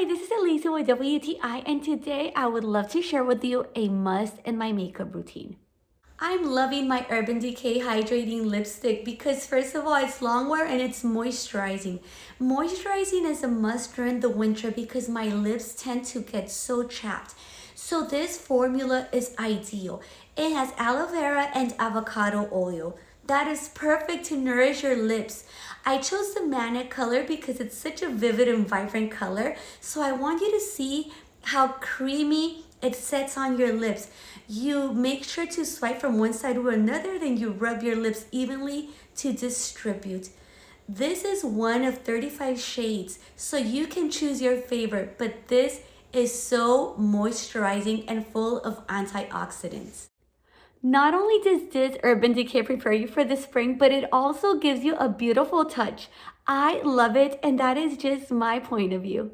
this is Elisa with WTI, and today I would love to share with you a must in my makeup routine. I'm loving my Urban Decay Hydrating Lipstick because first of all, it's long wear and it's moisturizing. Moisturizing is a must during the winter because my lips tend to get so chapped. So this formula is ideal. It has aloe vera and avocado oil. That is perfect to nourish your lips. I chose the Manic color because it's such a vivid and vibrant color. So I want you to see how creamy it sets on your lips. You make sure to swipe from one side to another, then you rub your lips evenly to distribute. This is one of 35 shades, so you can choose your favorite, but this is so moisturizing and full of antioxidants. Not only does this Urban Decay prepare you for the spring, but it also gives you a beautiful touch. I love it, and that is just my point of view.